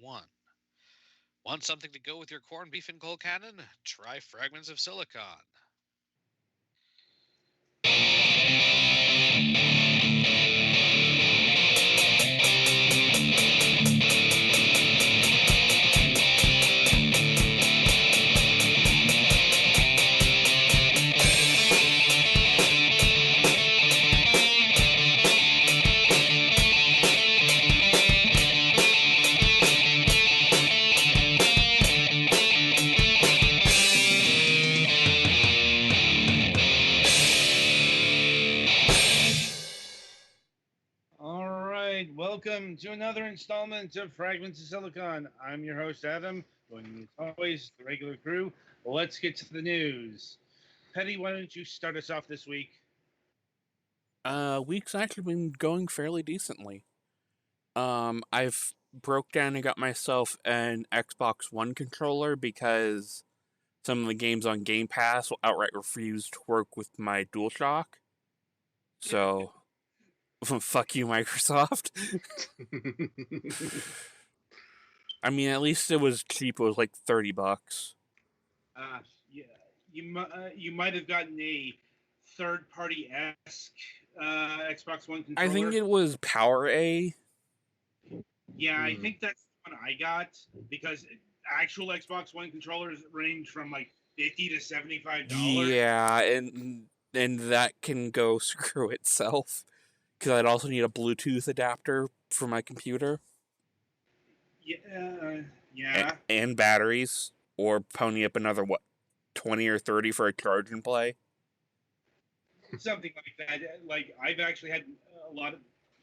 1. Want something to go with your corned beef and cold cannon? Try Fragments of Silicon. All right, welcome to another installment of Fragments of Silicon. I'm your host, Adam. Joining me as always, the regular crew. Let's get to the news. Petty, why don't you start us off this week? Week's actually been going fairly decently. I've broke down and got myself an Xbox One controller because some of the games on Game Pass will outright refuse to work with my DualShock. So, fuck you, Microsoft. I mean, at least it was cheap. It was like $30. Yeah, you might have gotten a third-party esque Xbox One I think controller. it was Power A. Yeah, I think that's the one I got because actual Xbox One controllers range from like $50 to $75. Yeah, and that can go screw itself. Because I'd also need a Bluetooth adapter for my computer. Yeah. And batteries, or pony up another, 20 or 30 for a charge and play? Something like that. Like I've actually had a lot of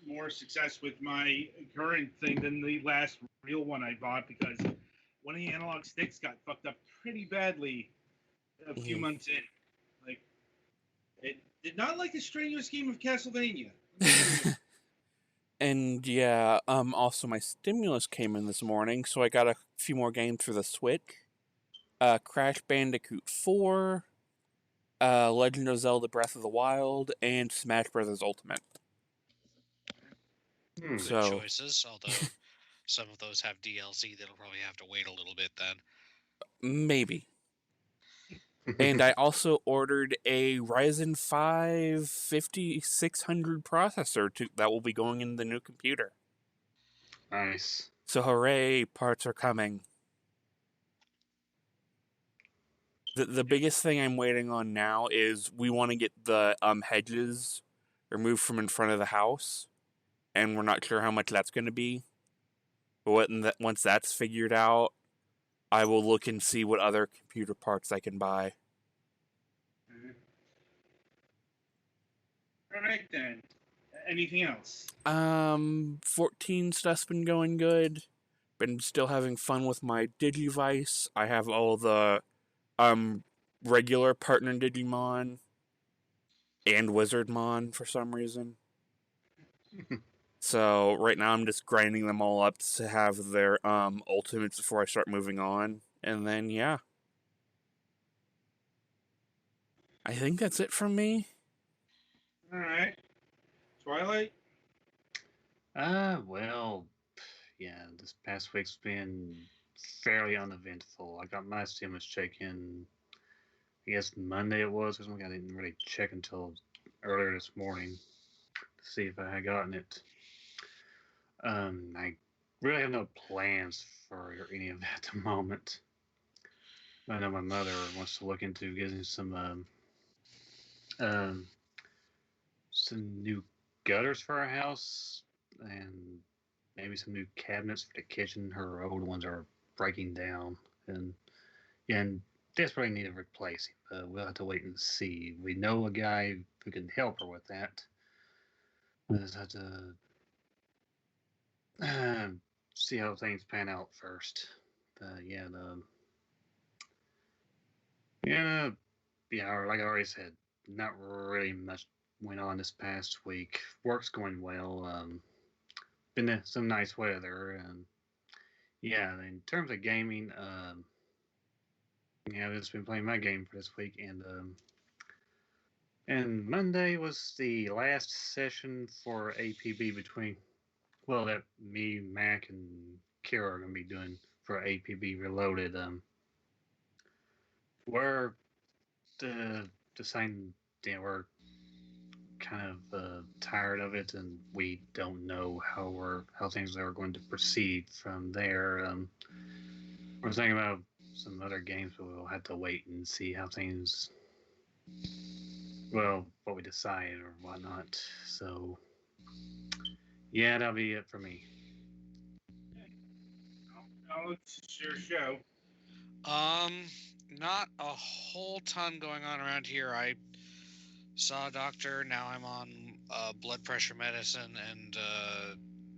more success with my current thing than the last real one I bought because one of the analog sticks got fucked up pretty badly a few Mm-hmm. months in. Like it did not like the strenuous game of Castlevania. And yeah, also my stimulus came in this morning, so I got a few more games for the Switch. Crash Bandicoot 4, Legend of Zelda Breath of the Wild, and Smash Bros. Ultimate. Good So, choices, although some of those have DLC that'll probably have to wait a little bit then. maybe. And I also ordered a Ryzen 5 5600 processor that will be going in the new computer. Nice. So hooray, parts are coming. The biggest thing I'm waiting on now is we want to get the hedges removed from in front of the house, and we're not sure how much that's going to be. But once that's figured out, I will look and see what other computer parts I can buy. All right then. Anything else? 14 stuff's been going good. Been still having fun with my Digivice. I have all the regular partner Digimon and Wizardmon for some reason. So right now I'm just grinding them all up to have their ultimates before I start moving on. And then yeah. I think that's it from me. All right. Twilight? Well, yeah, this past week's been fairly uneventful. I got my stimulus check in, I guess Monday it was, because I didn't really check until earlier this morning to see if I had gotten it. I really have no plans for any of that at the moment. I know my mother wants to look into getting um, some new gutters for our house and maybe some new cabinets for the kitchen. Her old ones are breaking down and desperately need a replacing. We'll have to wait and see. We know a guy who can help her with that. We'll just have to see how things pan out first. Yeah, yeah, yeah. Like I already said, not really much went on this past week. Work's going well. Been some nice weather, and yeah. In terms of gaming, yeah, I've just been playing my game for this week, and Monday was the last session for APB between, well, that me, Mac, and Kira are going to be doing for APB Reloaded. We're deciding, we're kind of tired of it, and we don't know how things are going to proceed from there. We're thinking about some other games, but we'll have to wait and see how things, well, what we decide or whatnot. So, yeah, that'll be it for me. It's your show. Not a whole ton going on around here. I saw a doctor. Now I'm on blood pressure medicine and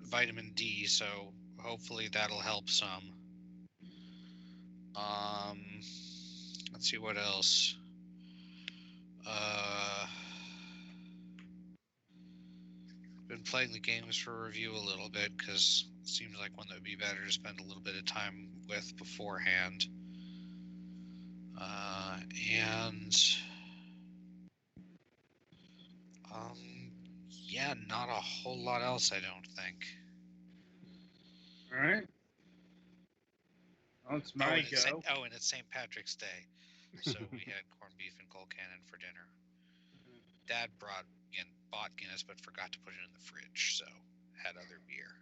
vitamin D, so hopefully that'll help some. Let's see what else. Been playing the games for review a little bit because it seems like one that would be better to spend a little bit of time with beforehand. And yeah, not a whole lot else, I don't think. All right. Well, it's my go. And it's St. Patrick's Day, so we had corned beef and cold cannon for dinner. Dad bought Guinness, but forgot to put it in the fridge, so had other beer.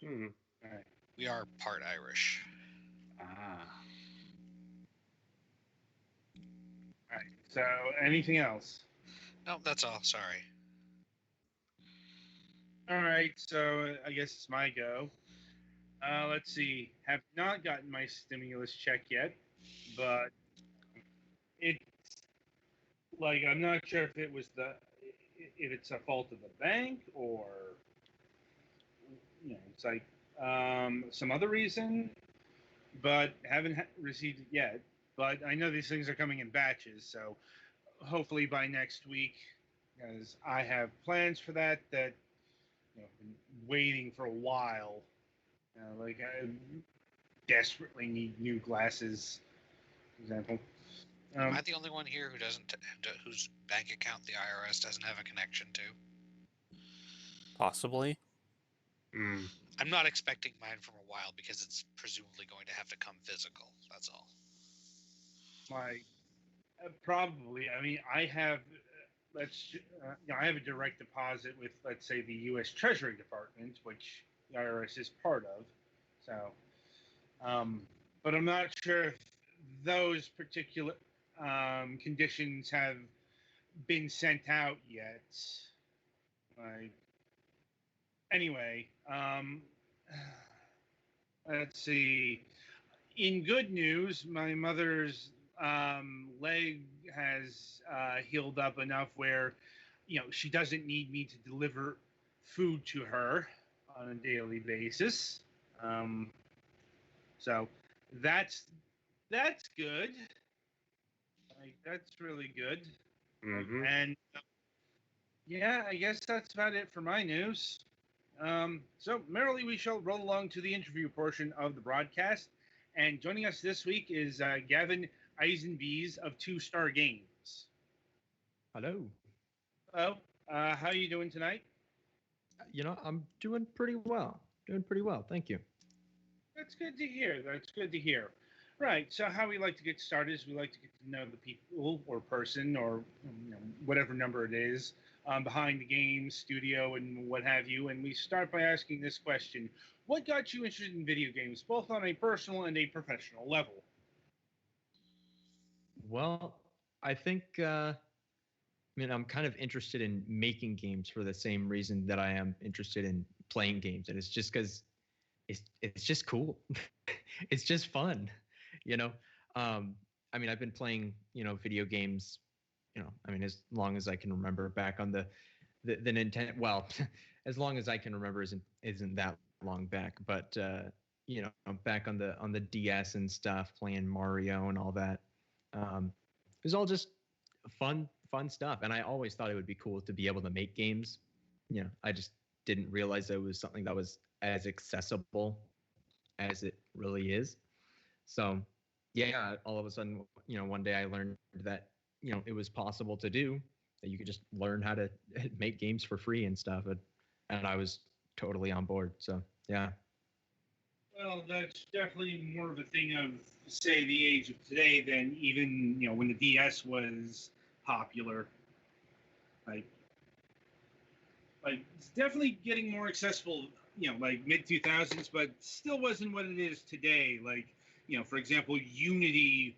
All right. We are part Irish. All right. So, anything else? No, that's all. Sorry. All right. So, I guess it's my go. Let's see. Have not gotten my stimulus check yet, but it's like I'm not sure if it's a fault of the bank or it's like some other reason, but haven't received it yet. But I know these things are coming in batches, so hopefully by next week, because I have plans for that been waiting for a while. Like I desperately need new glasses, for example. Am I the only one here whose bank account the IRS doesn't have a connection to? Possibly. I'm not expecting mine from a while because it's presumably going to have to come physical. That's all. Probably. I mean, I have I have a direct deposit with, let's say, the U.S. Treasury Department, which the IRS is part of. So, but I'm not sure if those particular conditions have been sent out yet. Anyway, let's see. In good news, my mother's leg has healed up enough where, she doesn't need me to deliver food to her on a daily basis. So that's good. That's really good. Mm-hmm. And yeah, I guess that's about it for my news. So merrily we shall roll along to the interview portion of the broadcast. And joining us this week is Gavin Eisenbeis of 2-Star Games. Hello. Hello. How are you doing tonight? I'm doing pretty well. Thank you. That's good to hear. Right. So how we like to get started is we like to get to know the people or person or whatever number it is behind the game, studio, and what have you. And we start by asking this question: what got you interested in video games, both on a personal and a professional level? Well, I think I'm kind of interested in making games for the same reason that I am interested in playing games, and it's just because it's just cool. It's just fun, I've been playing video games, as long as I can remember, back on the Nintendo. Well, as long as I can remember isn't that long back, but I'm back on the DS and stuff, playing Mario and all that. It was all just fun stuff, and I always thought it would be cool to be able to make games. I just didn't realize that it was something that was as accessible as it really is. So yeah, all of a sudden, one day I learned that it was possible to do, that you could just learn how to make games for free and stuff, and I was totally on board. So yeah. Well, that's definitely more of a thing of, say, the age of today than even, when the DS was popular. Like, it's definitely getting more accessible, like mid 2000s, but still wasn't what it is today. Like, for example, Unity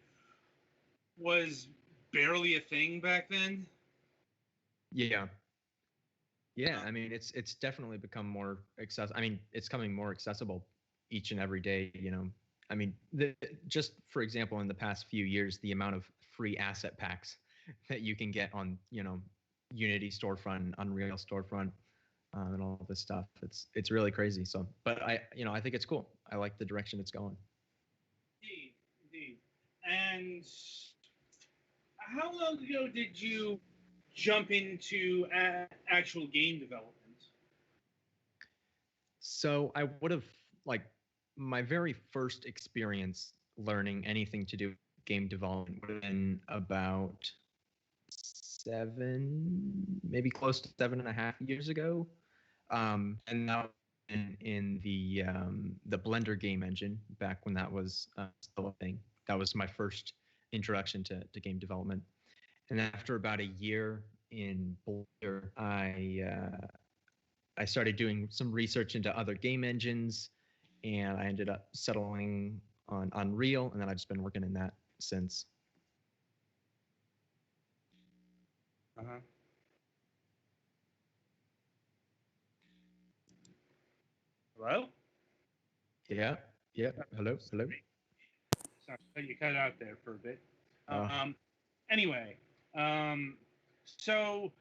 was barely a thing back then. Yeah. Yeah, Uh, I mean, it's definitely become more accessible. I mean, it's coming more accessible each and every day. I mean, just for example, in the past few years, the amount of free asset packs that you can get on, Unity storefront, Unreal storefront, and all this stuff. It's really crazy. So, but I think it's cool. I like the direction it's going. Indeed, indeed. And how long ago did you jump into actual game development? So I would have like my very first experience learning anything to do with game development would have been about 7, maybe close to 7.5 years ago. And that was in the Blender game engine back when that was still a thing. That was my first introduction to game development. And after about a year in Blender, I started doing some research into other game engines, and I ended up settling on Unreal, and then I've just been working in that since. Uh-huh. Hello? Yeah. Yeah. Hello. Hello. Sorry, you cut out there for a bit. Uh, Anyway, so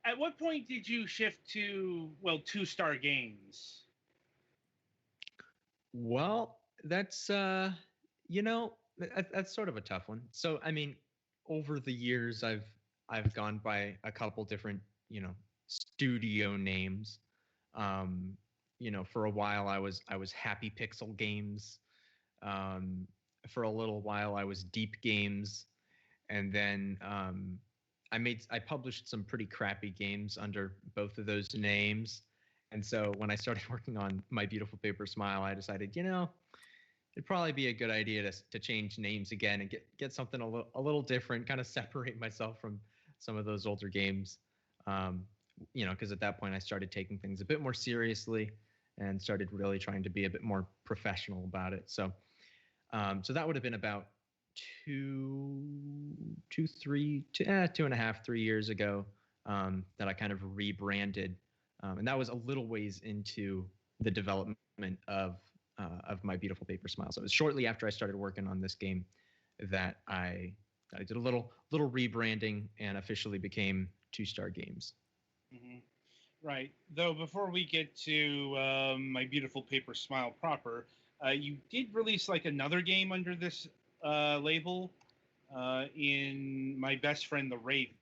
at what point did you shift to, well, two-star games? well, that's that's sort of a tough one. So I mean, over the years, I've gone by a couple different studio names. Um, for a while I was Happy Pixel Games. Um, for a little while I was Deep Games, and then I published some pretty crappy games under both of those names. And so when I started working on My Beautiful Paper Smile, I decided, it'd probably be a good idea to change names again and get something a little different, kind of separate myself from some of those older games. Um, because at that point I started taking things a bit more seriously and started really trying to be a bit more professional about it. So that would have been about 2.5, 3 years ago, that I kind of rebranded, and that was a little ways into the development of My Beautiful Paper Smile. So it was shortly after I started working on this game that I did a little rebranding and officially became Two Star Games. Mm-hmm. Right. Though before we get to My Beautiful Paper Smile proper, you did release like another game under this label in My Best Friend the Raven.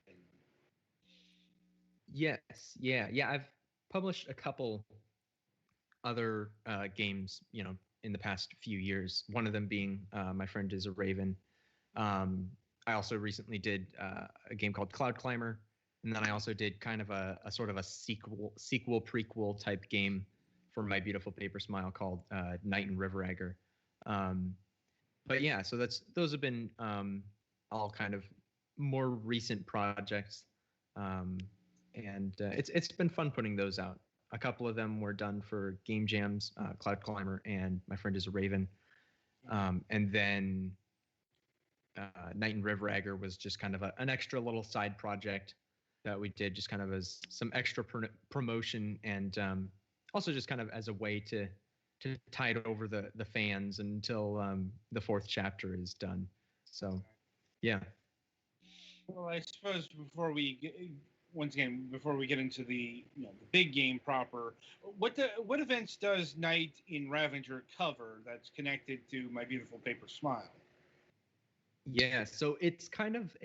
Yes, yeah. I've published a couple other games, in the past few years. One of them being My Friend is a Raven. I also recently did a game called Cloud Climber, and then I also did kind of a sort of a sequel prequel type game for My Beautiful Paper Smile called Night in River Egger. But yeah, so those have been all kind of more recent projects, and it's been fun putting those out. A couple of them were done for Game Jams, Cloud Climber, and My Friend is a Raven. And then Night in River Egger was just kind of an extra little side project that we did, just kind of as some extra promotion, and also just kind of as a way to tide over the fans until the fourth chapter is done. So, yeah. Well, I suppose once again, before we get into the the big game proper, what events does Night in Ravager cover that's connected to My Beautiful Paper Smile? Yeah, so it's kind of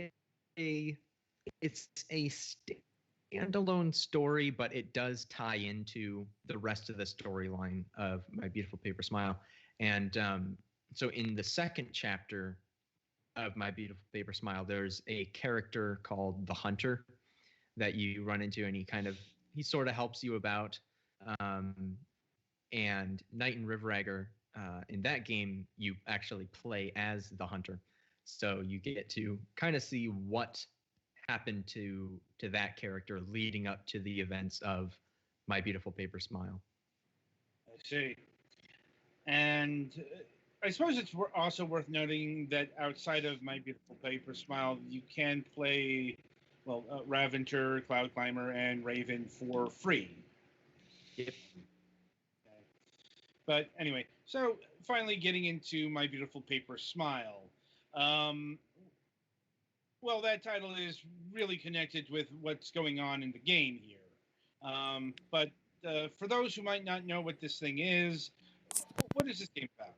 it's a standalone story, but it does tie into the rest of the storyline of My Beautiful Paper Smile. And so in the second chapter of My Beautiful Paper Smile, there's a character called the Hunter that you run into, and he sort of helps you about. And Night in River Egger in that game, you actually play as the hunter, so you get to kind of see what happened to that character leading up to the events of My Beautiful Paper Smile. I see. And I suppose it's also worth noting that outside of My Beautiful Paper Smile, you can play, well, Raventer, Cloud Climber, and Raven for free. Yep. But anyway, so finally getting into My Beautiful Paper Smile. Well, that title is really connected with what's going on in the game here. But for those who might not know what this thing is, what is this game about?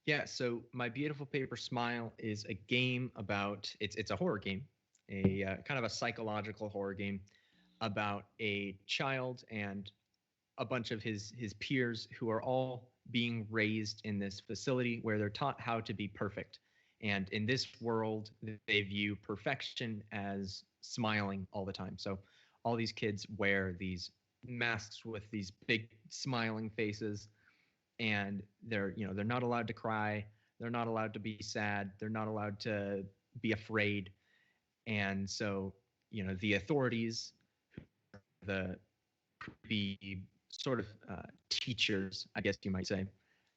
Yeah, so My Beautiful Paper Smile is a game about it's a horror game, a kind of a psychological horror game about a child and a bunch of his peers who are all being raised in this facility where they're taught how to be perfect. And in this world, they view perfection as smiling all the time. So all these kids wear these masks with these big smiling faces, and they're not allowed to cry, they're not allowed to be sad, they're not allowed to be afraid. And so the authorities, the sort of teachers, I guess you might say,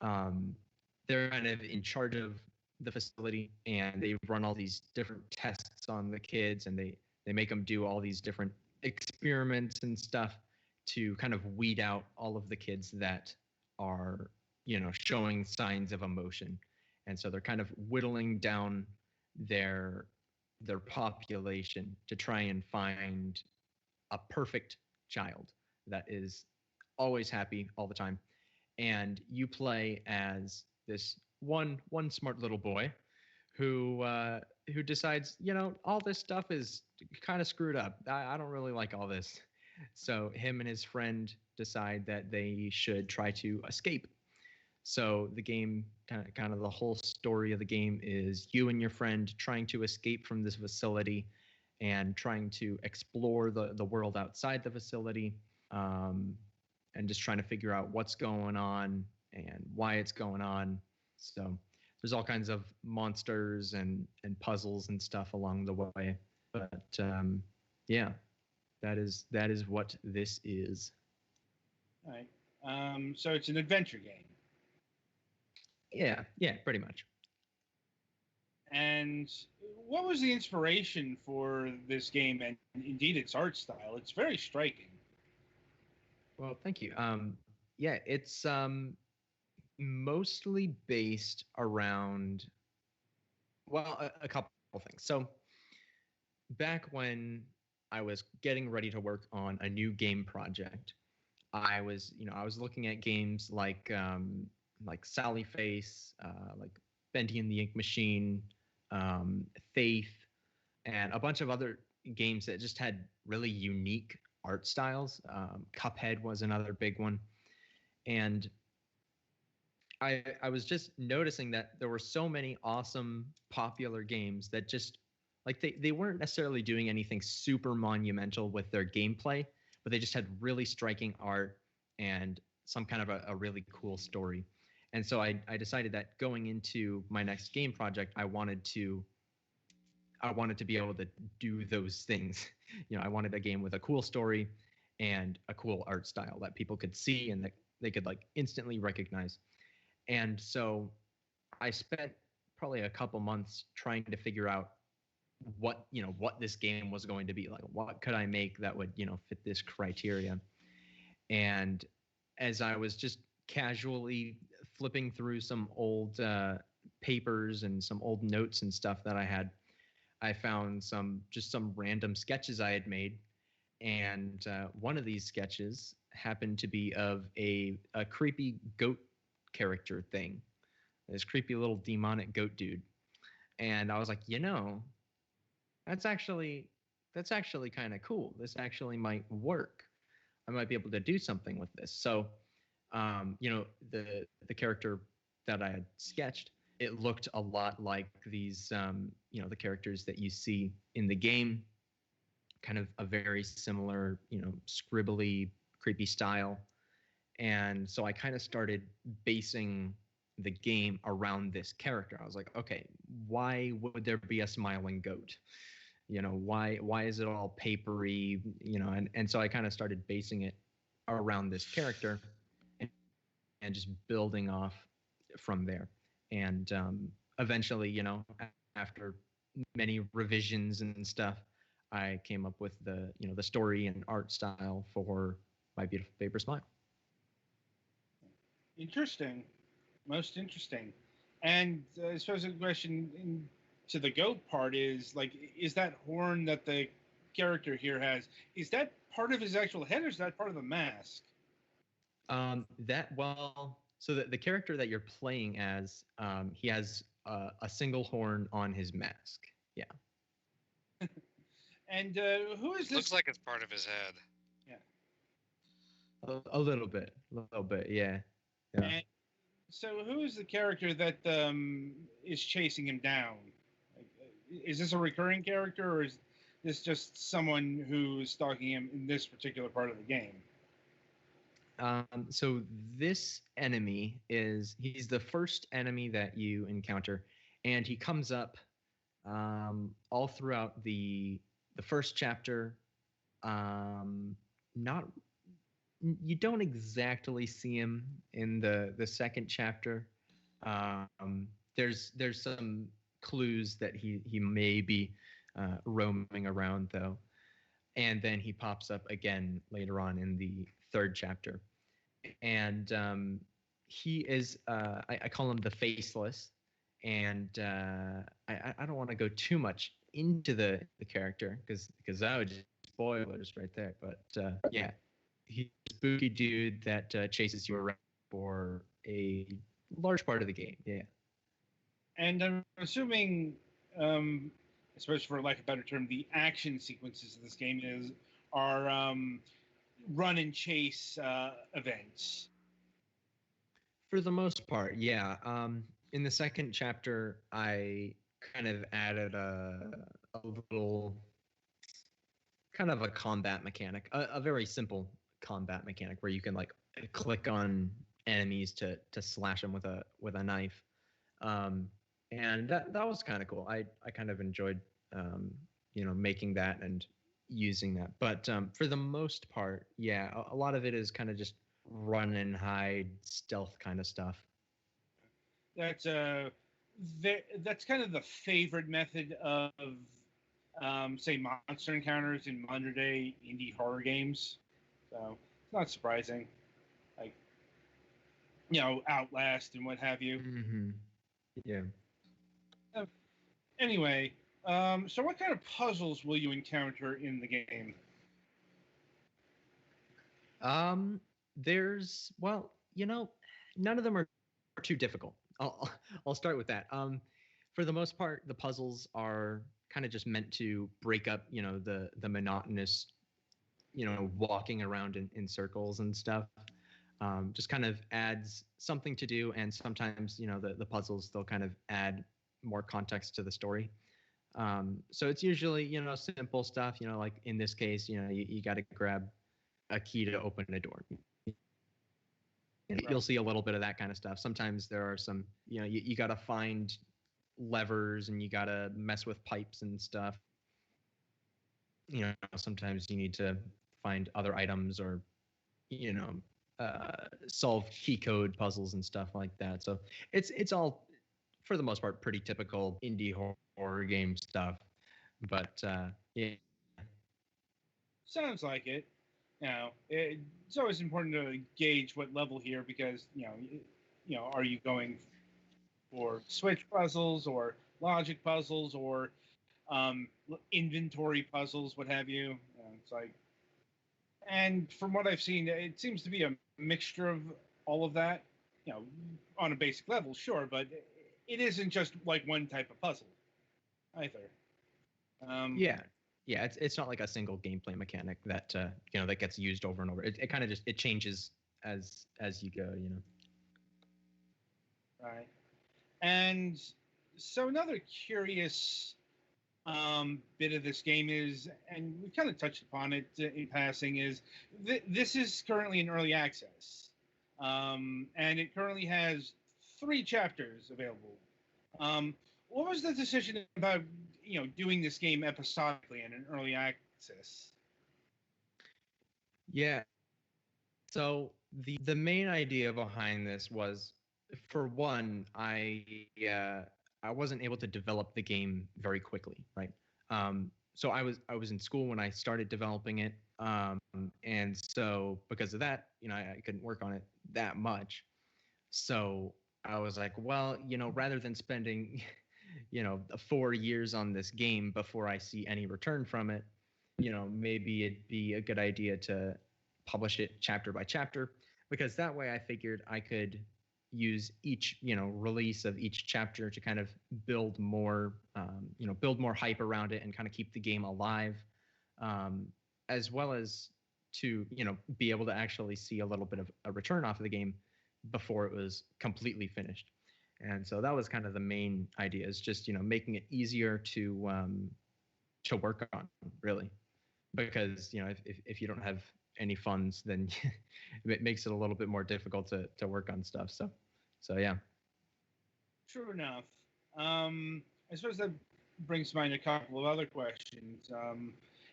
they're kind of in charge of the facility, and they run all these different tests on the kids, and they make them do all these different experiments and stuff to kind of weed out all of the kids that are showing signs of emotion. And so they're kind of whittling down their population to try and find a perfect child that is always happy all the time. And you play as this one smart little boy who decides, all this stuff is kind of screwed up. I don't really like all this. So him and his friend decide that they should try to escape. So the game, kind of the whole story of the game is you and your friend trying to escape from this facility and trying to explore the world outside the facility, and just trying to figure out what's going on and why it's going on. So there's all kinds of monsters and puzzles and stuff along the way. But yeah, that is what this is. All right. So it's an adventure game. Yeah, pretty much. And what was the inspiration for this game and indeed its art style? It's very striking. Well, thank you. Yeah, it's mostly based around, well, a couple things. So back when I was getting ready to work on a new game project, I was looking at games like Sally Face, like Bendy and the Ink Machine, Faith, and a bunch of other games that just had really unique art styles. Cuphead was another big one. And I was just noticing that there were so many awesome popular games that just like they weren't necessarily doing anything super monumental with their gameplay, but they just had really striking art and some kind of a really cool story. And so I decided that going into my next game project, I wanted to be able to do those things. I wanted a game with a cool story and a cool art style that people could see and that they could like instantly recognize. And so I spent probably a couple months trying to figure out what this game was going to be like. What could I make that would fit this criteria? And as I was just casually flipping through some old papers and some old notes and stuff that I had, I found some random sketches I had made. And one of these sketches happened to be of a creepy goat character thing, this creepy little demonic goat dude. And I was like, that's actually kind of cool. This actually might work. I might be able to do something with this. So, the character that I had sketched, it looked a lot like these, the characters that you see in the game, kind of a very similar, scribbly, creepy style. And so I kind of started basing the game around this character. I was like, okay, why would there be a smiling goat? Why is it all papery? And so I kind of started basing it around this character and just building off from there. And eventually, after many revisions and stuff, I came up with the story and art style for My Beautiful Paper Smile. Interesting, most interesting. And I suppose the question to the goat part is like, is that horn that the character here has, is that part of his actual head, or is that part of the mask? So the character that you're playing as, he has a single horn on his mask. Yeah. And who is this? Looks like it's part of his head. Yeah. A little bit, yeah. And so who is the character that is chasing him down? Like, is this a recurring character, or is this just someone who is stalking him in this particular part of the game? So this enemy he's the first enemy that you encounter, and he comes up all throughout the first chapter. You don't exactly see him in the second chapter. There's some clues that he may be roaming around, though, and then he pops up again later on in the third chapter. And he is I call him the Faceless, and I don't want to go too much into the character because that would just spoilers right there. But yeah, he's a spooky dude that chases you around for a large part of the game. Yeah. And I'm assuming, especially for lack of a better term, the action sequences of this game are run and chase events. For the most part, yeah. In the second chapter, I kind of added a little kind of a combat mechanic, a very simple combat mechanic where you can like click on enemies to slash them with a knife, and that was kind of cool. I kind of enjoyed making that and using that. But for the most part, yeah, a lot of it is kind of just run and hide stealth kind of stuff. That's kind of the favorite method of say monster encounters in modern day indie horror games. So it's not surprising. Like, Outlast and what have you. Mm-hmm. Yeah. Anyway, so what kind of puzzles will you encounter in the game? There's none of them are too difficult. I'll start with that. For the most part, the puzzles are kind of just meant to break up, the monotonous, walking around in circles and stuff. Just kind of adds something to do, and sometimes, the puzzles, they'll kind of add more context to the story. So it's usually, simple stuff, like in this case, you got to grab a key to open a door. You'll see a little bit of that kind of stuff. Sometimes there are some, you got to find levers and you got to mess with pipes and stuff. Sometimes you need to find other items or, solve key code puzzles and stuff like that. So it's all, for the most part, pretty typical indie horror game stuff. But yeah. Sounds like it. It's always important to gauge what level here because are you going for switch puzzles or logic puzzles or inventory puzzles, what have you? It's like, and from what I've seen, it seems to be a mixture of all of that. On a basic level, sure, but it isn't just like one type of puzzle either. Yeah, it's not like a single gameplay mechanic that that gets used over and over. It kind of just it changes as you go. Right. And so another curious bit of this game is, and we kind of touched upon it in passing, is this is currently in early access. and it currently has 3 chapters available. What was the decision about doing this game episodically in an early access? Yeah. So the main idea behind this was, for one, I wasn't able to develop the game very quickly, right? So I was in school when I started developing it, and so because of that, I couldn't work on it that much. So I was like, well, rather than spending, 4 years on this game before I see any return from it, maybe it'd be a good idea to publish it chapter by chapter, because that way I figured I could use each, release of each chapter to kind of build more, build more hype around it and kind of keep the game alive, as well as to, be able to actually see a little bit of a return off of the game before it was completely finished. And so that was kind of the main idea, is just, making it easier to work on, really, because if you don't have any funds, then it makes it a little bit more difficult to work on stuff. So yeah. True enough. I suppose that brings to mind a couple of other questions.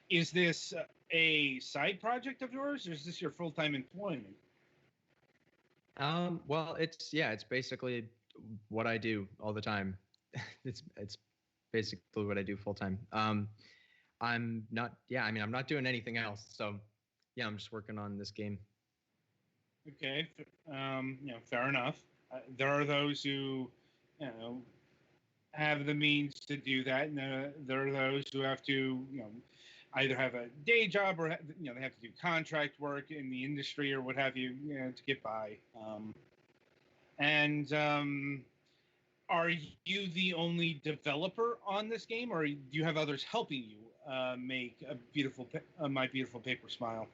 Is this a side project of yours, or is this your full-time employment? Well, it's basically what I do all the time. it's basically what I do full time. I'm not I'm not doing anything else. So yeah, I'm just working on this game. Okay, fair enough. There are those who, have the means to do that, and there are those who have to, either have a day job or they have to do contract work in the industry or what have you, to get by. And are you the only developer on this game, or do you have others helping you make My Beautiful Paper Smile?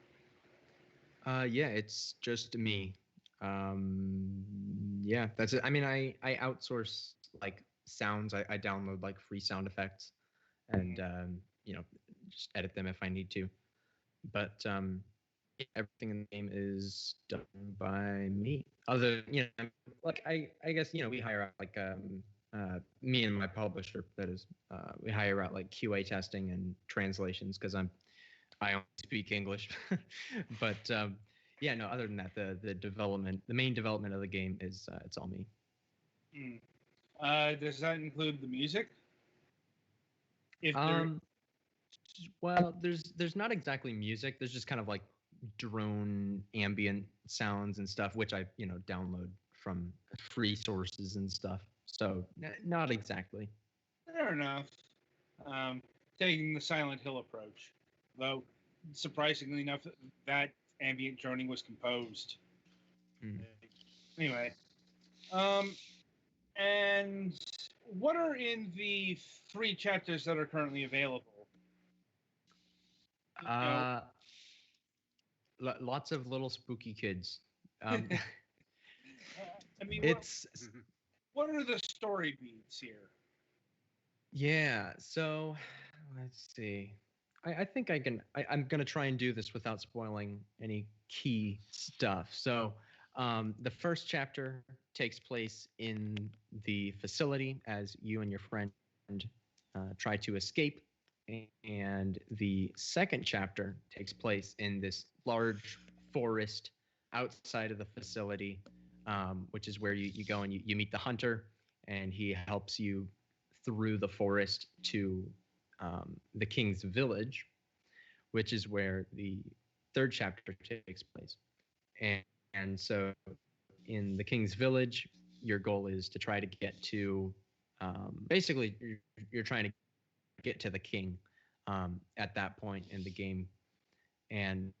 Yeah, it's just me. Yeah, that's it. I mean, I outsource like sounds. I download like free sound effects, and just edit them if I need to. But everything in the game is done by me. Other, like I guess we hire out like me and my publisher. That is, we hire out like QA testing and translations, because I only speak English. But yeah, no. Other than that, the main development of the game is it's all me. Does that include the music? Well, there's not exactly music. There's just kind of like drone ambient sounds and stuff, which I download from free sources and stuff. So not exactly. Fair enough. Taking the Silent Hill approach, though, surprisingly enough, that ambient droning was composed. Anyway, and what are in the 3 chapters that are currently available? Lots of little spooky kids. I mean, what are the story beats here? Yeah, so let's see. I think I'm going to try and do this without spoiling any key stuff. So the first chapter takes place in the facility as you and your friend try to escape. And the second chapter takes place in this large forest outside of the facility, which is where you go and you meet the hunter, and he helps you through the forest to the king's village, which is where the third chapter takes place. And so in the king's village, your goal is to try to get to basically you're trying to get to the king at that point in the game. And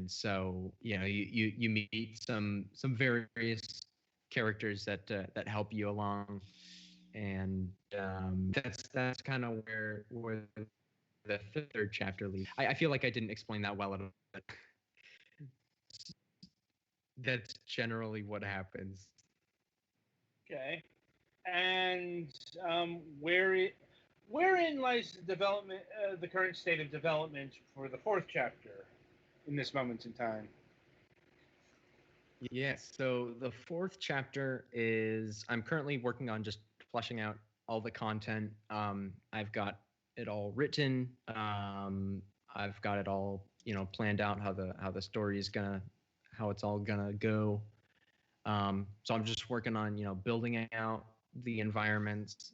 so you meet some various characters that help you along, and that's kind of where the third chapter leads. I feel like I didn't explain that well at all, but that's generally what happens. Okay, and wherein lies the development, the current state of development for the 4th chapter in this moment in time? Yes. So the fourth chapter is I'm currently working on just fleshing out all the content. I've got it all written. I've got it all planned out how the story is gonna how it's all gonna go. So I'm just working on building out the environments,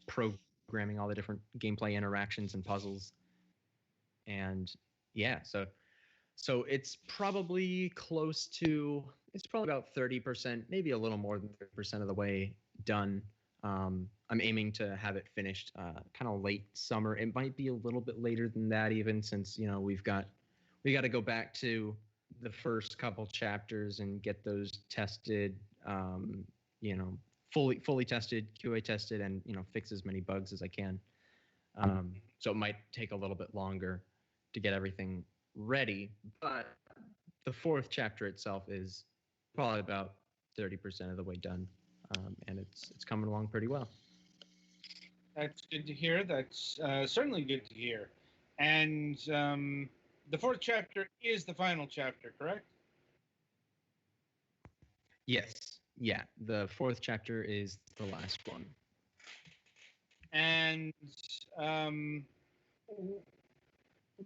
programming all the different gameplay interactions and puzzles, and yeah. So it's probably about 30%, maybe a little more than 30% of the way done. I'm aiming to have it finished kind of late summer. It might be a little bit later than that, even since we got to go back to the first couple chapters and get those tested, you know, fully tested, QA tested, and fix as many bugs as I can. So it might take a little bit longer to get everything ready, but the fourth chapter itself is probably about 30% of the way done, and it's coming along pretty well. That's good to hear. That's certainly good to hear. And the fourth chapter is the final chapter, correct? Yes, yeah. The fourth chapter is the last one. And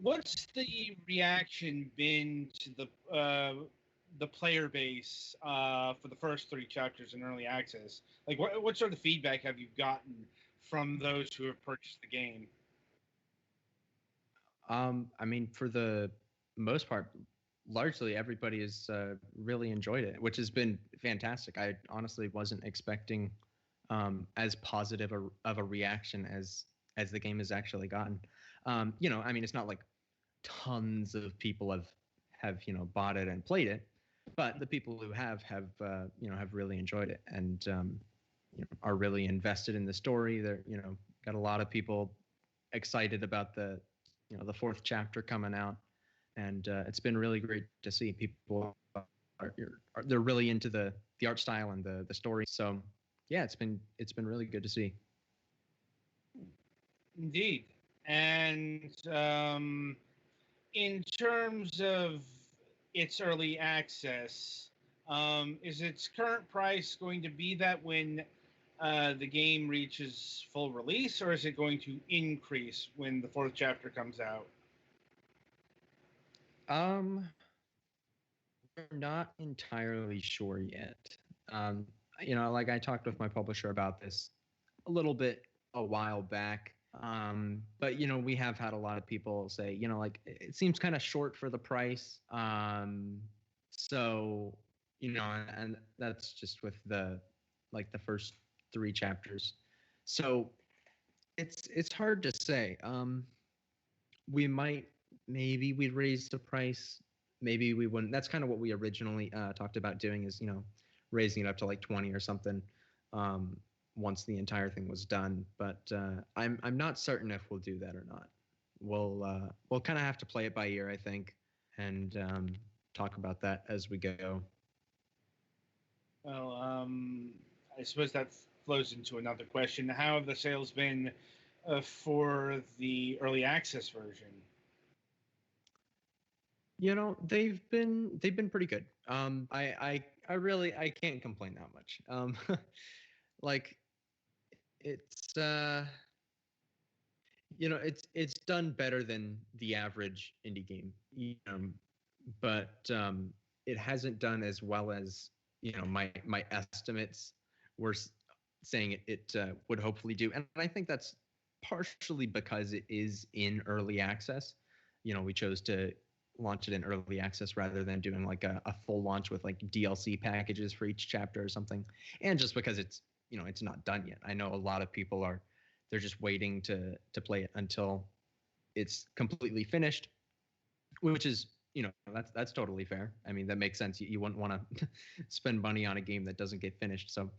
what's the reaction been to the player base for the first three chapters in early access? Like, what sort of feedback have you gotten from those who have purchased the game? I mean, for the most part, largely everybody has really enjoyed it, which has been fantastic. I honestly wasn't expecting as positive of a reaction as the game has actually gotten. I mean, it's not like tons of people have bought it and played it, but the people who have really enjoyed it and are really invested in the story. They're got a lot of people excited about the fourth chapter coming out, and it's been really great to see people they're really into the art style and the story. So yeah, it's been really good to see. Indeed. And in terms of its early access, is its current price going to be that when the game reaches full release, or is it going to increase when the fourth chapter comes out? We're not entirely sure yet. Um, like I talked with my publisher about this a little bit a while back. But we have had a lot of people say, like it seems kind of short for the price. So, and that's just with the first three chapters. So it's hard to say. We might maybe we'd raise the price, maybe we wouldn't. That's kind of what we originally talked about doing, is raising it up to like 20 or something once the entire thing was done. But I'm not certain if we'll do that or not. We'll kind of have to play it by ear, I think, and talk about that as we go. Well, I suppose that flows into another question. How have the sales been for the early access version? They've been pretty good. I really I can't complain that much. Like it's it's done better than the average indie game, but it hasn't done as well as my estimates were saying it would hopefully do, and I think that's partially because it is in early access. We chose to launch it in early access rather than doing like a full launch with like DLC packages for each chapter or something, and just because it's it's not done yet. I know a lot of people they're just waiting to play it until it's completely finished, which is that's totally fair. I mean, that makes sense. You wouldn't want to spend money on a game that doesn't get finished. So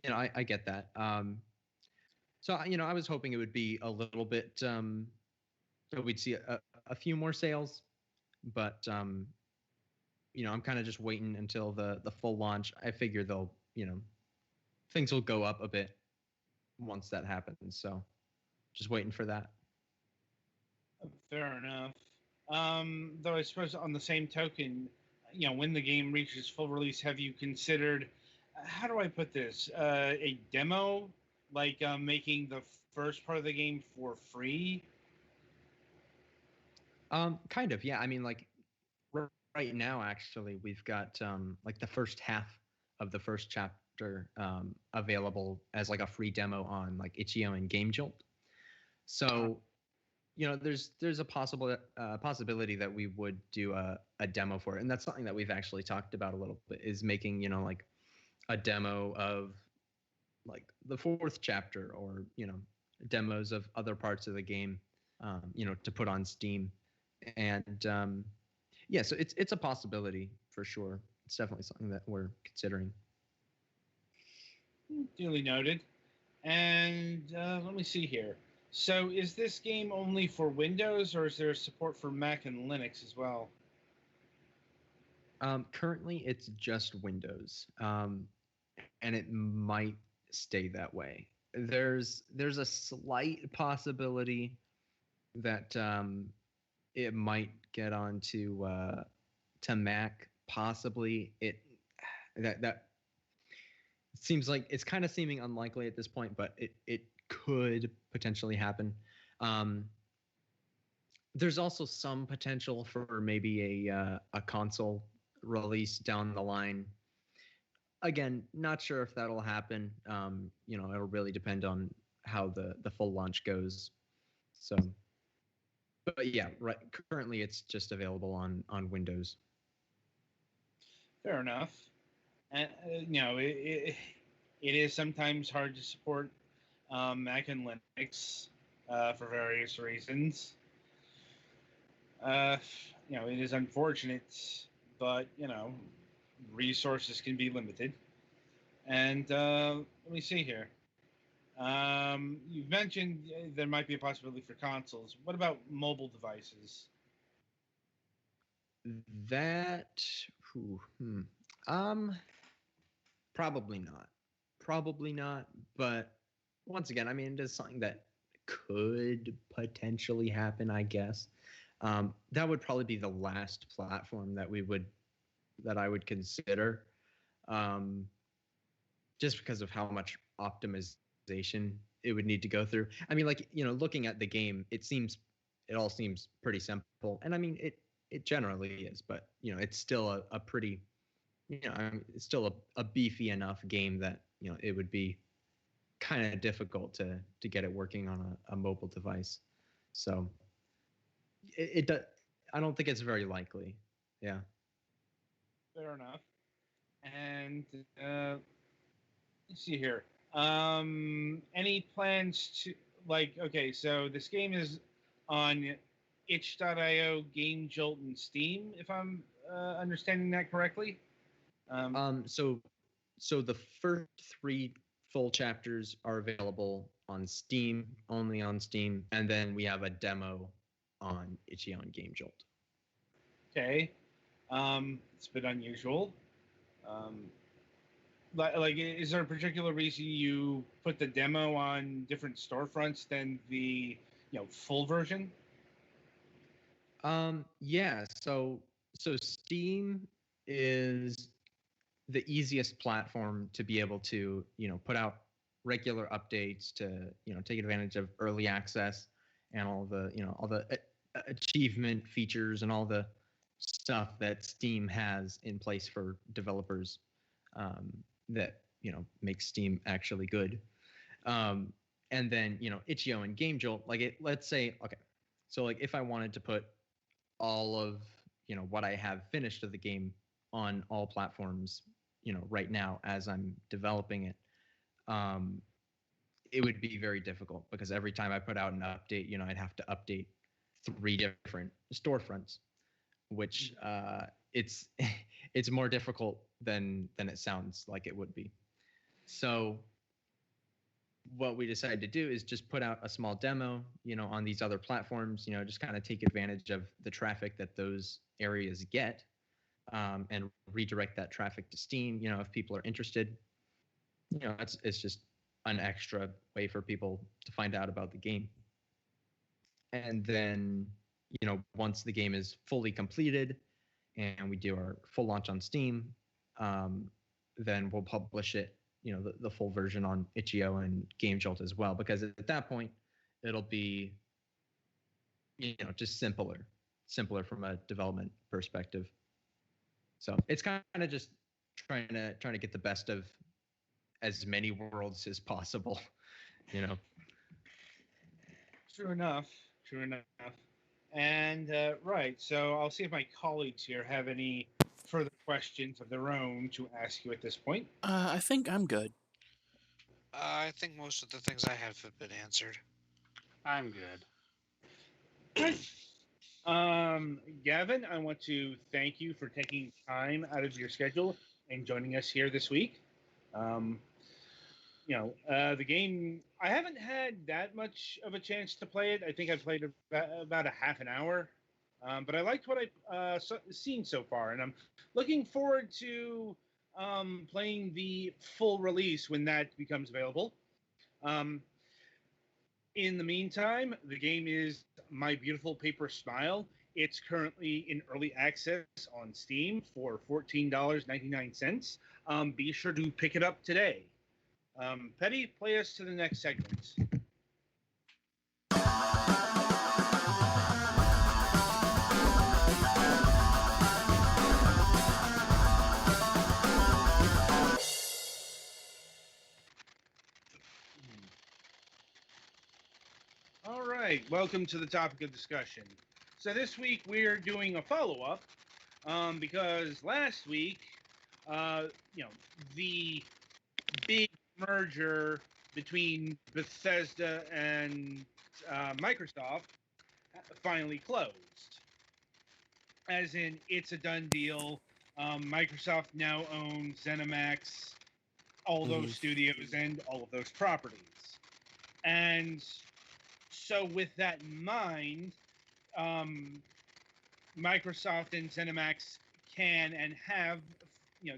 I get that. So I was hoping it would be a little bit so we'd see a few more sales, but I'm kind of just waiting until the full launch. I figure they'll things will go up a bit once that happens. So just waiting for that. Fair enough. Though I suppose on the same token, when the game reaches full release, have you considered, how do I put this, a demo, like making the first part of the game for free? Kind of, yeah. I mean, like right now, actually, we've got like the first half of the first chapter available as like a free demo on like Itch.io and Game Jolt. So, there's a possibility that we would do a demo for it, and that's something that we've actually talked about a little bit, is making like a demo of like the fourth chapter, or demos of other parts of the game, to put on Steam. And yeah, so it's a possibility for sure. It's definitely something that we're considering. Duly noted. And let me see here. So, is this game only for Windows, or is there support for Mac and Linux as well? Currently, it's just Windows, and it might stay that way. There's a slight possibility that it might get onto to Mac, possibly. That seems like it's kind of seeming unlikely at this point, but it could potentially happen. There's also some potential for maybe a console release down the line. Again, not sure if that'll happen. It'll really depend on how the full launch goes. So, but yeah, right. Currently, it's just available on Windows. Fair enough. And it is sometimes hard to support Mac and Linux for various reasons. It is unfortunate, but resources can be limited. And let me see here. You've mentioned there might be a possibility for consoles. What about mobile devices? That, probably not. Probably not. But once again, I mean, it is something that could potentially happen, I guess. That would probably be the last platform that I would consider, just because of how much optimization it would need to go through. I mean, like, looking at the game, it all seems pretty simple, and I mean, it generally is, but it's still a pretty, it's still a beefy enough game that it would be kind of difficult to get it working on a mobile device. So it does. I don't think it's very likely. Yeah. Fair enough. And let's see here. Any plans to, like? Okay, so this game is on itch.io, Game Jolt, and Steam, if I'm understanding that correctly. So the first 3 full chapters are available on Steam, only on Steam, and then we have a demo on Itch.io and Game Jolt. Okay, it's a bit unusual. Like, is there a particular reason you put the demo on different storefronts than the full version? Yeah. So Steam is the easiest platform to be able to put out regular updates, to take advantage of early access and all the achievement features and all the stuff that Steam has in place for developers, that makes Steam actually good. And then Itch.io and Game Jolt, like let's say, okay, so like if I wanted to put all of what I have finished of the game on all platforms right now as I'm developing it, it would be very difficult, because every time I put out an update, I'd have to update 3 different storefronts, which it's it's more difficult than it sounds like it would be. So what we decided to do is just put out a small demo, on these other platforms, just kind of take advantage of the traffic that those areas get, and redirect that traffic to Steam, if people are interested. It's just an extra way for people to find out about the game. And then, once the game is fully completed, and we do our full launch on Steam, then we'll publish it, the full version on itch.io and GameJolt as well, because at that point it'll be, just simpler from a development perspective. So it's kind of just trying to get the best of as many worlds as possible, True enough. And right, so I'll see if my colleagues here have any further questions of their own to ask you at this point. I think I'm good. I think most of the things I have been answered. I'm good. Gavin, I want to thank you for taking time out of your schedule and joining us here this week. The game, I haven't had that much of a chance to play it. I think I played about a half an hour, but I liked what I've seen so far, and I'm looking forward to playing the full release when that becomes available. In the meantime, the game is My Beautiful Paper Smile. It's currently in early access on Steam for $14.99. Be sure to pick it up today. Petty, play us to the next segment. All right, welcome to the topic of discussion. So this week we're doing a follow-up because last week, the big merger between Bethesda and Microsoft finally closed. As in, it's a done deal. Microsoft now owns ZeniMax, all those studios, and all of those properties. And so with that in mind, Microsoft and ZeniMax can and have,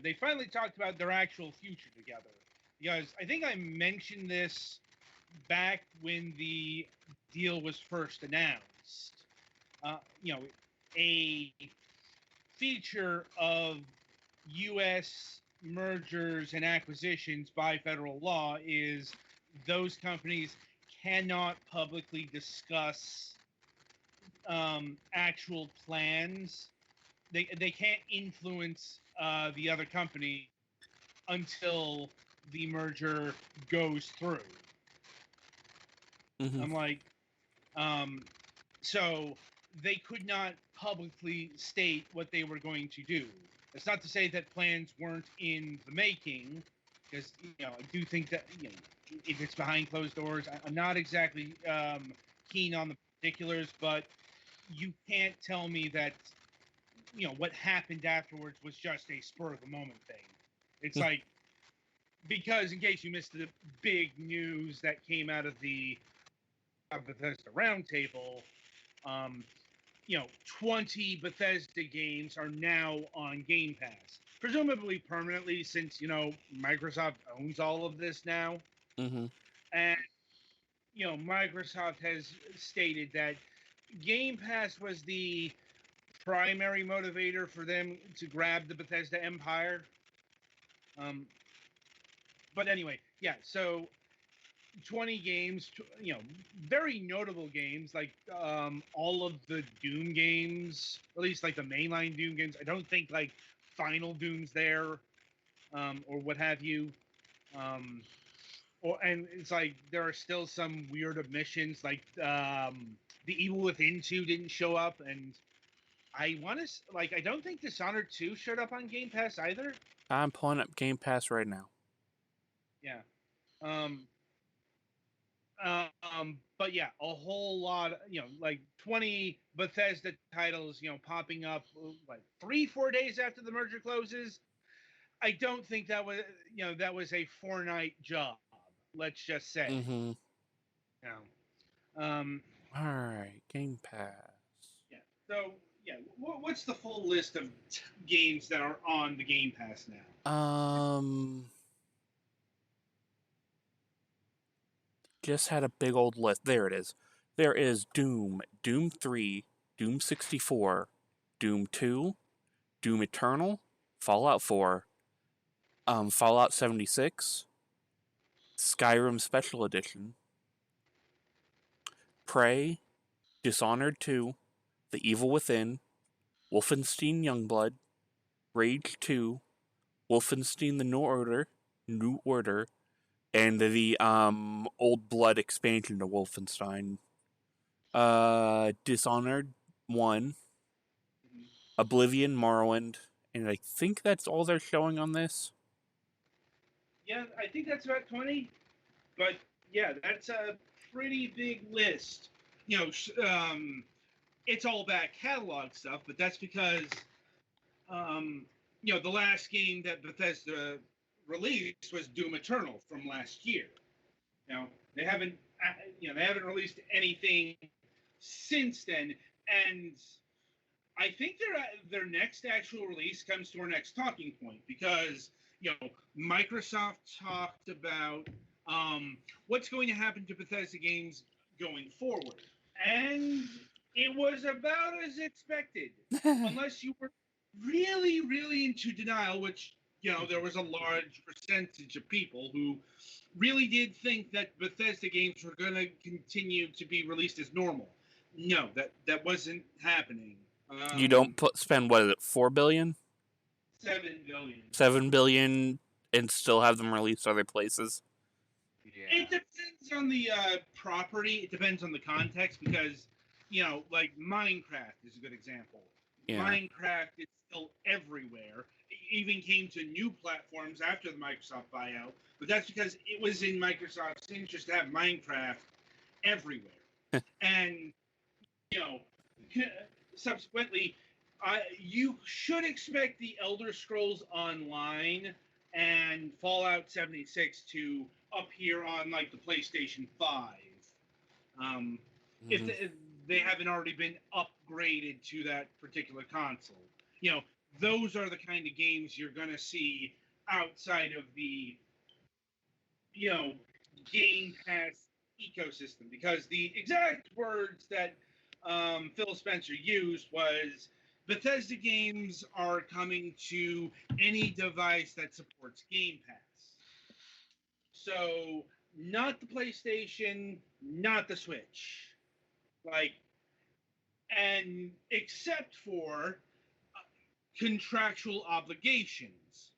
they finally talked about their actual future together. Because I think I mentioned this back when the deal was first announced. A feature of U.S. mergers and acquisitions by federal law is those companies cannot publicly discuss actual plans. They can't influence the other company until the merger goes through. I'm like, so they could not publicly state what they were going to do. That's not to say that plans weren't in the making, because I do think that if it's behind closed doors, I'm not exactly keen on the particulars, but you can't tell me that what happened afterwards was just a spur of the moment thing. It's like, because in case you missed the big news that came out of the Bethesda Roundtable, 20 Bethesda games are now on Game Pass, presumably permanently, since Microsoft owns all of this now. And Microsoft has stated that Game Pass was the primary motivator for them to grab the Bethesda empire. But anyway, yeah, so 20 games, very notable games, like all of the Doom games, at least like the mainline Doom games. I don't think like Final Doom's there, or what have you. And it's like there are still some weird omissions, like the Evil Within 2 didn't show up, and I don't think Dishonored 2 showed up on Game Pass either. I'm pulling up Game Pass right now. Yeah. But yeah, a whole lot, like 20 Bethesda titles, popping up like 3-4 days after the merger closes. I don't think that was, that was a 4-night job. Let's just say. All right, Game Pass. Yeah. So yeah, what's the full list of games that are on the Game Pass now? Just had a big old list. There it is. There is Doom, Doom 3, Doom 64, Doom 2, Doom Eternal, Fallout 4, Fallout 76, Skyrim Special Edition, Prey, Dishonored 2, The Evil Within, Wolfenstein Youngblood, Rage 2, Wolfenstein the New Order, and the Old Blood expansion to Wolfenstein. Dishonored 1, Oblivion, Morrowind, and I think that's all they're showing on this. Yeah, I think that's about 20. But yeah, that's a pretty big list. You know, it's all back catalog stuff, but that's because, you know, the last game that Bethesda released was Doom Eternal from last year. You know, they haven't, they haven't released anything since then, and I think their next actual release comes to our next talking point because Microsoft talked about what's going to happen to Bethesda games going forward, and it was about as expected, unless you were really, really into denial, which there was a large percentage of people who really did think that Bethesda games were going to continue to be released as normal. No, that wasn't happening. You don't spend, what is it, $4 billion? $7 billion. $7 billion and still have them released other places? Yeah. It depends on the property. It depends on the context because, like Minecraft is a good example. Yeah. Minecraft is still everywhere. It even came to new platforms after the Microsoft buyout, but that's because it was in Microsoft's interest to have Minecraft everywhere. And, subsequently, you should expect the Elder Scrolls Online and Fallout 76 to appear on like the PlayStation 5. If they haven't already been upgraded to that particular console. Those are the kind of games you're going to see outside of the, Game Pass ecosystem. Because the exact words that Phil Spencer used was, Bethesda games are coming to any device that supports Game Pass. So, not the PlayStation, not the Switch. And except for contractual obligations.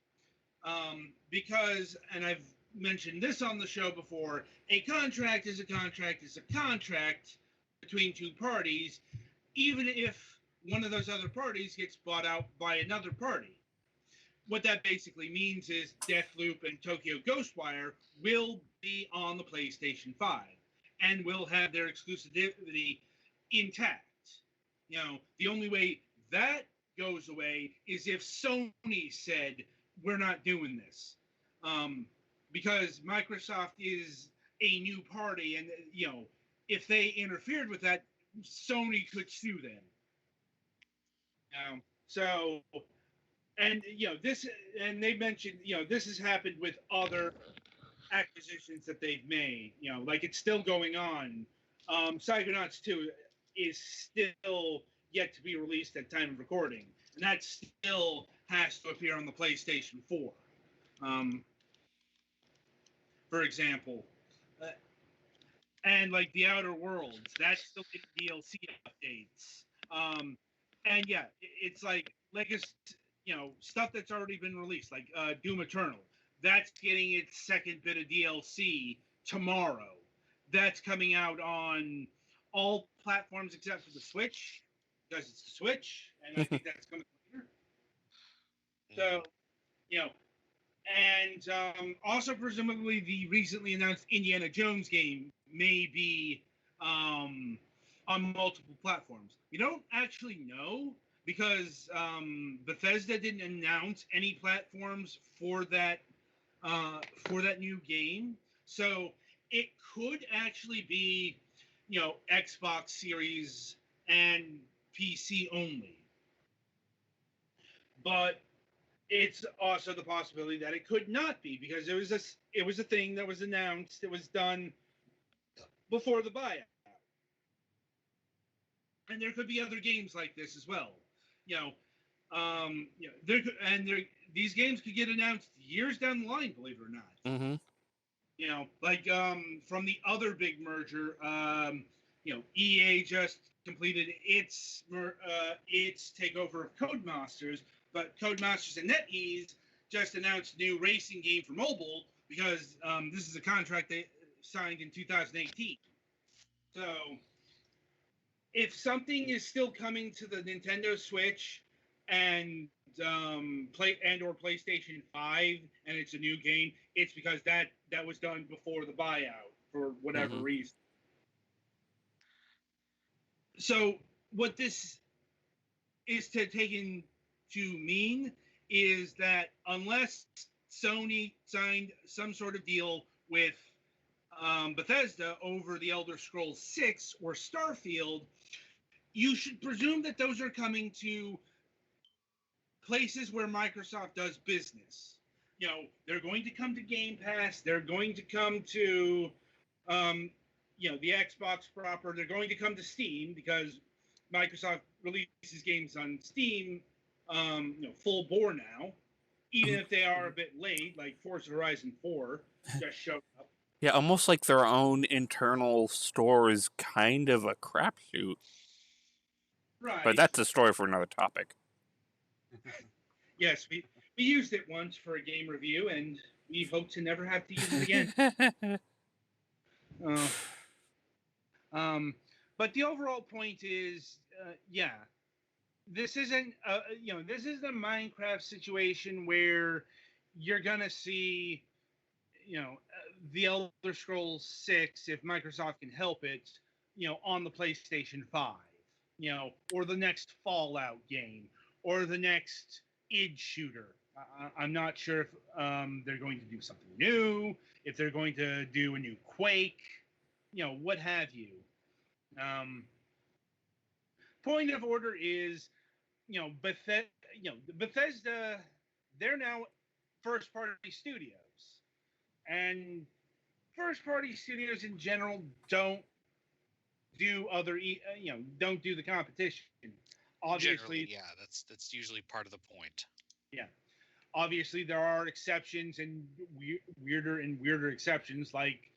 Because, and I've mentioned this on the show before, a contract is a contract is a contract between two parties, even if one of those other parties gets bought out by another party. What that basically means is Deathloop and Tokyo Ghostwire will be on the PlayStation 5 and will have their exclusivity intact. The only way that goes away is if Sony said, we're not doing this. Because Microsoft is a new party, and, if they interfered with that, Sony could sue them. This, and they mentioned, this has happened with other acquisitions that they've made. Like it's still going on. Psychonauts 2 is still yet to be released at time of recording, and that still has to appear on the PlayStation 4. For example, and like the Outer Worlds, that's still getting DLC updates. And yeah, it's like legacy, stuff that's already been released, like Doom Eternal. That's getting its second bit of DLC tomorrow. That's coming out on all platforms except for the Switch, because it's the Switch, and I think that's coming later. So, and also presumably the recently announced Indiana Jones game may be on multiple platforms. We don't actually know because Bethesda didn't announce any platforms for that new game. So it could actually be, Xbox Series and PC only. But it's also the possibility that it could not be because it was a thing that was announced. It was done before the buyout. And there could be other games like this as well. These games could get announced years down the line, believe it or not. Mm-hmm. From the other big merger, EA just completed its takeover of Codemasters, but Codemasters and NetEase just announced a new racing game for mobile because this is a contract they signed in 2018. So, if something is still coming to the Nintendo Switch and or PlayStation 5 and it's a new game, it's because that was done before the buyout for whatever reason. So what this is taken to mean is that unless Sony signed some sort of deal with Bethesda over the Elder Scrolls 6 or Starfield, you should presume that those are coming to places where Microsoft does business. They're going to come to Game Pass. They're going to come to, the Xbox proper. They're going to come to Steam because Microsoft releases games on Steam, full bore now, even if they are a bit late, like Forza Horizon 4 just showed up. Yeah, almost like their own internal store is kind of a crapshoot. Right. But that's a story for another topic. Yes, we used it once for a game review, and we hope to never have to use it again. But the overall point is, this isn't a Minecraft situation where you're gonna see, the Elder Scrolls 6, if Microsoft can help it, on the PlayStation 5, or the next Fallout game, or the next id shooter. I'm not sure if they're going to do something new, if they're going to do a new Quake, what have you. Point of order is, Bethesda, they're now first-party studios, and first-party studios in general don't do don't do the competition. Obviously, generally, yeah, that's usually part of the point. Yeah. Obviously, there are exceptions and weirder and weirder exceptions. Like,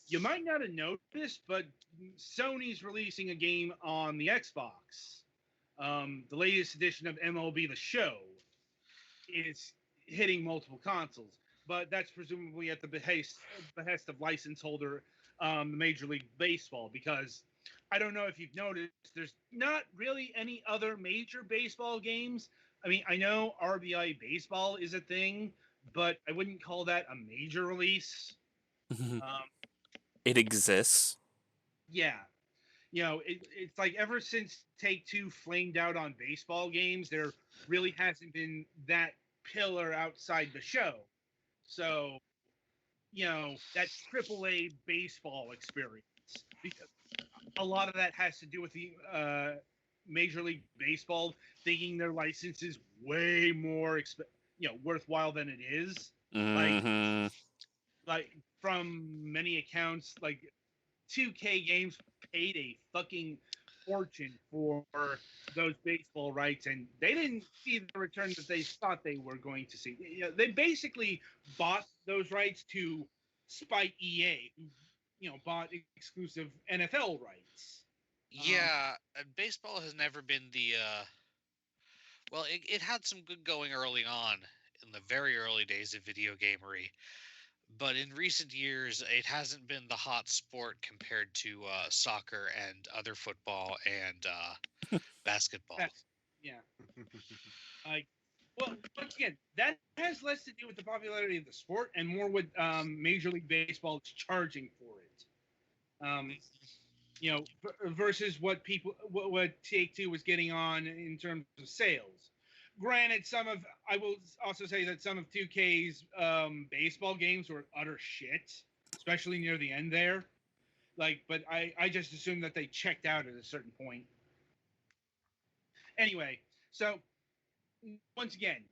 you might not have noticed, but Sony's releasing a game on the Xbox. The latest edition of MLB The Show is hitting multiple consoles, but that's presumably at the behest of license holder, Major League Baseball, because I don't know if you've noticed, there's not really any other major baseball games. I mean, I know RBI baseball is a thing, but I wouldn't call that a major release. It exists. Yeah. It's like ever since Take-Two flamed out on baseball games, there really hasn't been that pillar outside the show. So, that AAA baseball experience, because a lot of that has to do with the Major League Baseball thinking their license is way more worthwhile than it is. Like from many accounts, like 2K games paid a fucking fortune for those baseball rights, and they didn't see the return that they thought they were going to see. They basically bought those rights to spite EA, who bought exclusive NFL rights. Yeah, baseball has never been the well, it had some good going early on in the very early days of video gamery, but in recent years it hasn't been the hot sport compared to soccer and other football and basketball. Yeah. Well, once again, that has less to do with the popularity of the sport and more with Major League Baseball is charging for it. Versus what Take-Two was getting on in terms of sales. Granted, I will also say that some of 2K's baseball games were utter shit, especially near the end there. But I just assumed that they checked out at a certain point. Anyway, so once again,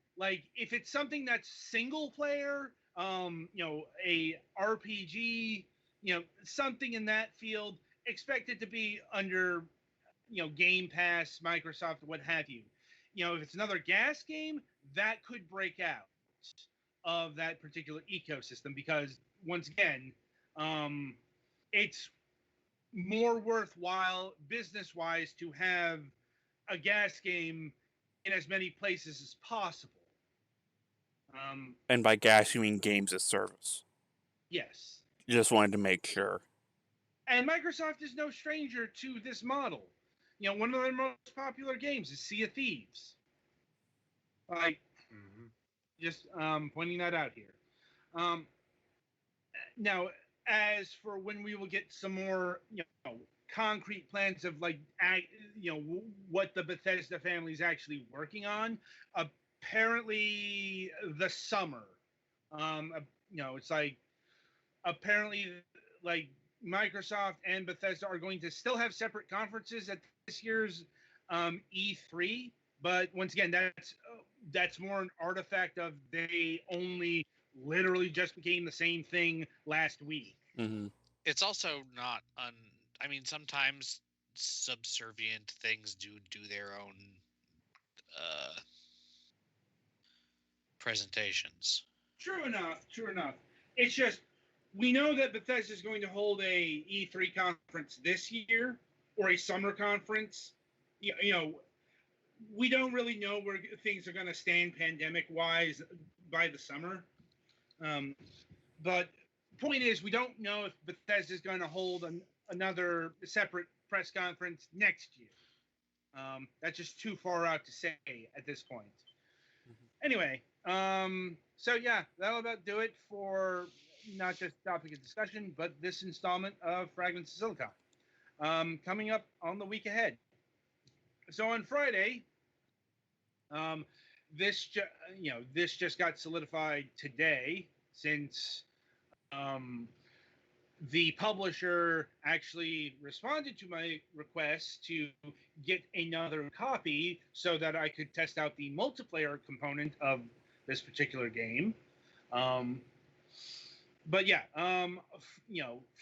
if it's something that's single player, a RPG, something in that field, expect it to be under, Game Pass, Microsoft, what have you. if it's another gas game, that could break out of that particular ecosystem because once again, it's more worthwhile business-wise to have a gas game in as many places as possible. And by gas, you mean games as service. Yes. Just wanted to make sure. And Microsoft is no stranger to this model. One of their most popular games is Sea of Thieves. Just pointing that out here. Now, as for when we will get some more, concrete plans of what the Bethesda family is actually working on, apparently the summer. It's apparently Microsoft and Bethesda are going to still have separate conferences at this year's E3, but once again, that's more an artifact of they only literally just became the same thing last week. Mm-hmm. It's also not I mean, sometimes subservient things do their own presentations. True enough. It's just we know that Bethesda is going to hold a E3 conference this year or a summer conference. We don't really know where things are going to stand pandemic-wise by the summer. But point is, we don't know if Bethesda is going to hold another separate press conference next year. That's just too far out to say at this point. Mm-hmm. Anyway, so yeah, that'll about do it for not just topic of discussion, but this installment of Fragments of Silicon. Coming up on the week ahead. So on Friday, this just got solidified today since the publisher actually responded to my request to get another copy so that I could test out the multiplayer component of this particular game. But yeah,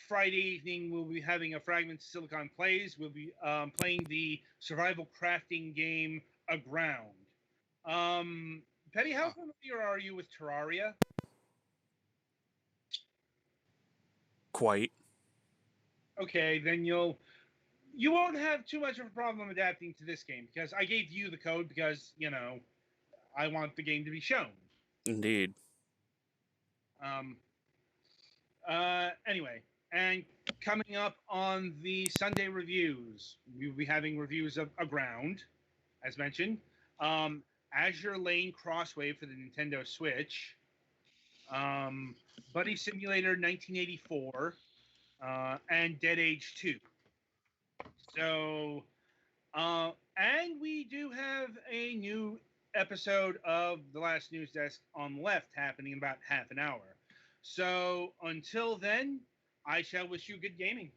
Friday evening we'll be having a Fragments of Silicon Plays. We'll be playing the survival crafting game Aground. Petty, how familiar are you with Terraria? Quite. Okay, then you won't have too much of a problem adapting to this game because I gave you the code because I want the game to be shown. Indeed. Anyway, and coming up on the Sunday reviews, we'll be having reviews of Aground, as mentioned, Azure Lane Crosswave for the Nintendo Switch, Buddy Simulator 1984, and Dead Age 2. So, and we do have a new episode of The Last News Desk on the Left happening in about half an hour. So until then, I shall wish you good gaming.